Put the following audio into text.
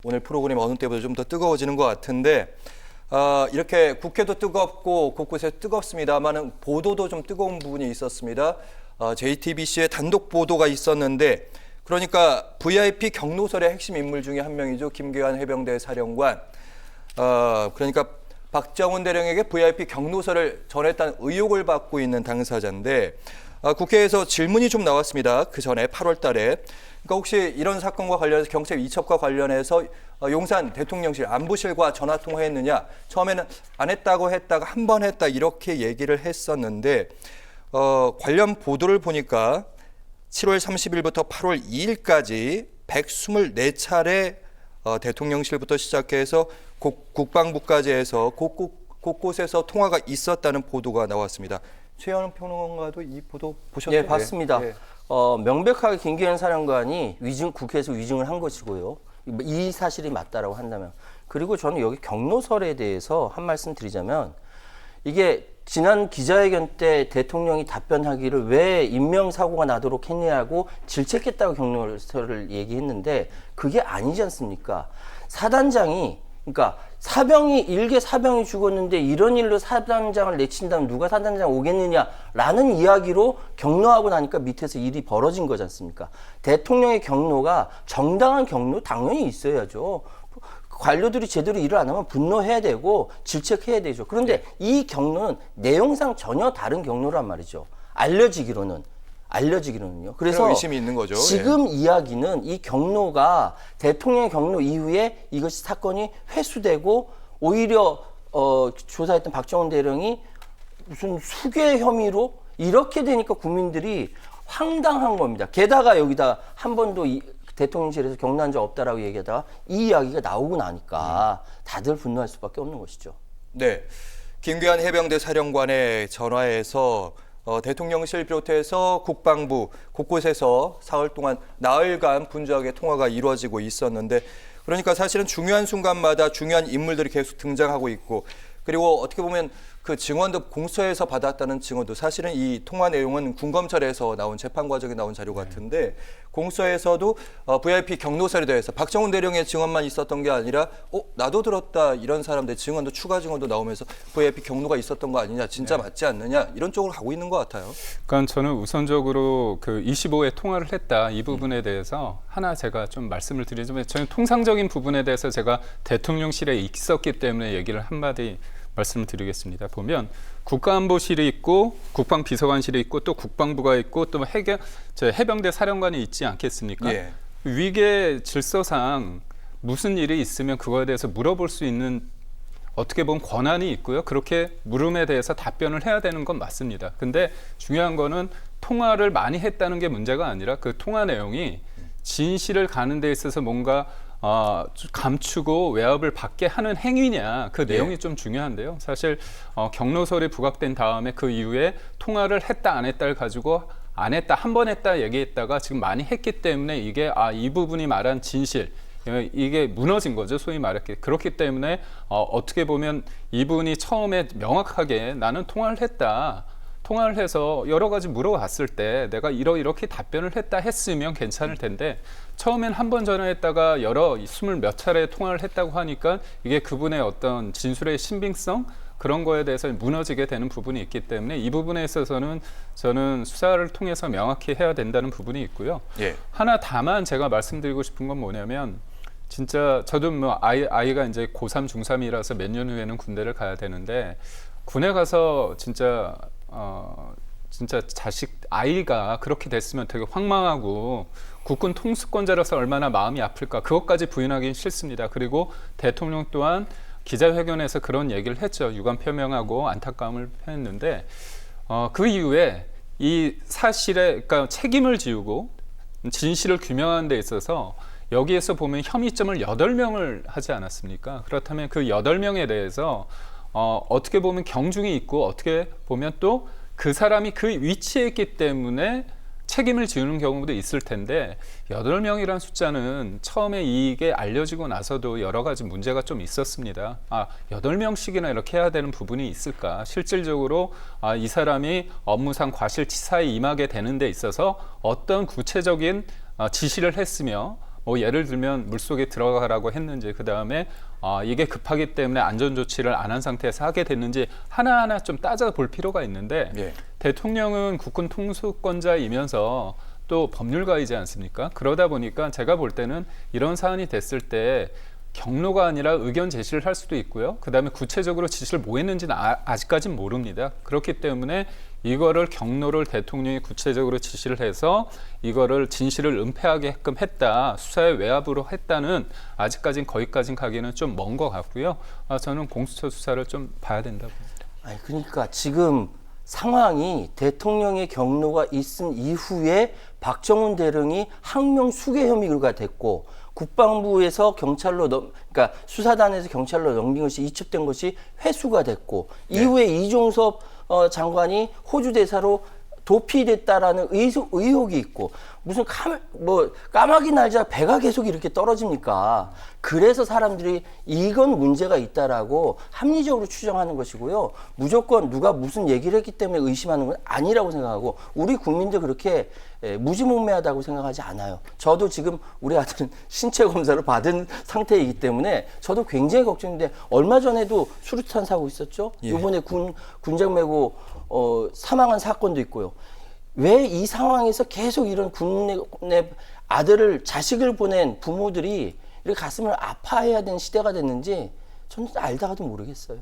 오늘 프로그램 어느 때보다 좀 더 뜨거워지는 것 같은데 이렇게 국회도 뜨겁고 곳곳에 뜨겁습니다만은 보도도 좀 뜨거운 부분이 있었습니다. JTBC의 단독 보도가 있었는데 그러니까 VIP 경로설의 핵심 인물 중에 한 명이죠. 김계환 해병대 사령관. 그러니까 박정훈 대령에게 VIP 경로설을 전했다는 의혹을 받고 있는 당사자인데 국회에서 질문이 좀 나왔습니다. 그 전에 8월 달에. 그러니까 혹시 이런 사건과 관련해서 경찰 이첩과 관련해서 용산 대통령실 안보실과 전화 통화했느냐? 처음에는 안 했다고 했다가 한 번 했다 이렇게 얘기를 했었는데 관련 보도를 보니까 7월 30일부터 8월 2일까지 124차례 대통령실부터 시작해서 국방부까지 해서 곳곳에서 통화가 있었다는 보도가 나왔습니다. 최현우 평론가도 이 보도 보셨나요? 예, 봤습니다. 네. 명백하게 김계현 사령관이 국회에서 위증을 한 것이고요. 이 사실이 맞다라고 한다면. 그리고 저는 여기 경로설에 대해서 한 말씀 드리자면 이게 지난 기자회견 때 대통령이 답변하기를 왜 인명사고가 나도록 했냐고 질책했다고 경로설을 얘기했는데 그게 아니지 않습니까? 사단장이 그러니까 일개 사병이 죽었는데 이런 일로 사단장을 내친다면 누가 사단장 오겠느냐라는 이야기로 경로하고 나니까 밑에서 일이 벌어진 거지 않습니까? 대통령의 경로가 정당한 경로 당연히 있어야죠. 관료들이 제대로 일을 안 하면 분노해야 되고 질책해야 되죠. 그런데 이 경로는 내용상 전혀 다른 경로란 말이죠. 알려지기로는요. 그래서 의심이 있는 거죠. 지금 이야기는 이 경로가 대통령의 경로 이후에 이것이 사건이 회수되고 오히려 조사했던 박정훈 대령이 무슨 수괴 혐의로 이렇게 되니까 국민들이 황당한 겁니다. 게다가 여기다 한 번도 대통령실에서 경로한 적 없다라고 얘기하다가 이 이야기가 나오고 나니까 다들 분노할 수밖에 없는 것이죠. 네, 김계환 해병대 사령관의 전화에서 대통령실 비롯해서 국방부 곳곳에서 사흘 동안 나흘간 분주하게 통화가 이루어지고 있었는데 그러니까 사실은 중요한 순간마다 중요한 인물들이 계속 등장하고 있고 그리고 어떻게 보면 그 증언도 공소에서 받았다는 증언도 사실은 이 통화 내용은 군검찰에서 나온 재판 과정에 나온 자료 같은데 공소에서도 VIP 경로설에 대해서 박정훈 대령의 증언만 있었던 게 아니라 나도 들었다 이런 사람들 증언도 추가 증언도 나오면서 VIP 경로가 있었던 거 아니냐 진짜 맞지 않느냐 이런 쪽으로 가고 있는 것 같아요. 그러니까 저는 우선적으로 그 25회 통화를 했다 이 부분에 대해서 하나 제가 좀 말씀을 드리자면 저는 통상적인 부분에 대해서 제가 대통령실에 있었기 때문에 얘기를 한마디 말씀을 드리겠습니다. 보면 국가안보실이 있고 국방비서관실이 있고 또 국방부가 있고 또 해병대 사령관이 있지 않겠습니까? 예. 위계 질서상 무슨 일이 있으면 그거에 대해서 물어볼 수 있는 어떻게 보면 권한이 있고요. 그렇게 물음에 대해서 답변을 해야 되는 건 맞습니다. 근데 중요한 거는 통화를 많이 했다는 게 문제가 아니라 그 통화 내용이 진실을 가는 데 있어서 뭔가 감추고 외압을 받게 하는 행위냐 그 내용이 좀 중요한데요. 사실 경로설이 부각된 다음에 그 이후에 통화를 했다 안 했다를 가지고 안 했다 한 번 했다 얘기했다가 지금 많이 했기 때문에 이게 이 부분이 말한 진실 이게 무너진 거죠. 소위 말했기 그렇기 때문에 어떻게 보면 이분이 처음에 명확하게 나는 통화를 했다. 통화를 해서 여러 가지 물어봤을 때 내가 이렇게 답변을 했다 했으면 괜찮을 텐데 처음엔 한 번 전화했다가 20몇 차례 통화를 했다고 하니까 이게 그분의 어떤 진술의 신빙성 그런 거에 대해서 무너지게 되는 부분이 있기 때문에 이 부분에 있어서는 저는 수사를 통해서 명확히 해야 된다는 부분이 있고요. 예. 하나 다만 제가 말씀드리고 싶은 건 뭐냐면 진짜 저도 뭐 아이가 이제 고3 중3이라서 몇 년 후에는 군대를 가야 되는데 군에 가서 진짜 아이가 그렇게 됐으면 되게 황망하고 국군 통수권자로서 얼마나 마음이 아플까 그것까지 부인하기는 싫습니다. 그리고 대통령 또한 기자회견에서 그런 얘기를 했죠. 유감 표명하고 안타까움을 표했는데 그 이후에 이 사실에 그러니까 책임을 지우고 진실을 규명하는 데 있어서 여기에서 보면 혐의점을 8명을 하지 않았습니까? 그렇다면 그 8명에 대해서 어떻게 보면 경중이 있고 어떻게 보면 또 그 사람이 그 위치에 있기 때문에 책임을 지우는 경우도 있을 텐데 8명이라는 숫자는 처음에 이게 알려지고 나서도 여러 가지 문제가 좀 있었습니다. 8명씩이나 이렇게 해야 되는 부분이 있을까? 실질적으로 이 사람이 업무상 과실치사에 임하게 되는 데 있어서 어떤 구체적인 지시를 했으며 뭐 예를 들면 물속에 들어가라고 했는지, 그 다음에 이게 급하기 때문에 안전 조치를 안 한 상태에서 하게 됐는지 하나하나 좀 따져볼 필요가 있는데 예. 대통령은 국군 통수권자이면서 또 법률가이지 않습니까? 그러다 보니까 제가 볼 때는 이런 사안이 됐을 때 경로가 아니라 의견 제시를 할 수도 있고요. 그다음에 구체적으로 지시를 뭐 했는지는 아직까지는 모릅니다. 그렇기 때문에 이거를 경로를 대통령이 구체적으로 지시를 해서 이거를 진실을 은폐하게끔 했다, 수사의 외압으로 했다는 아직까지는 거기까지는 가기는 좀 먼 것 같고요. 저는 공수처 수사를 좀 봐야 된다고 봅니다. 아니, 그러니까 지금 상황이 대통령의 경로가 있은 이후에 박정훈 대령이 항명 수괴 혐의가 됐고 국방부에서 경찰로 그러니까 수사단에서 경찰로 넘긴 것이 이첩된 것이 회수가 됐고 이후에 이종섭 장관이 호주 대사로 도피됐다라는 의혹이 있고 무슨 까마귀 날자 배가 계속 이렇게 떨어집니까? 그래서 사람들이 이건 문제가 있다라고 합리적으로 추정하는 것이고요. 무조건 누가 무슨 얘기를 했기 때문에 의심하는 건 아니라고 생각하고 우리 국민도 그렇게 무지몽매하다고 생각하지 않아요. 저도 지금 우리 아들은 신체 검사를 받은 상태이기 때문에 저도 굉장히 걱정인데 얼마 전에도 수류탄 사고 있었죠. 예. 이번에 군장 메고 사망한 사건도 있고요. 왜 이 상황에서 계속 이런 군내 아들을 자식을 보낸 부모들이 이렇게 가슴을 아파해야 되는 시대가 됐는지 저는 알다가도 모르겠어요.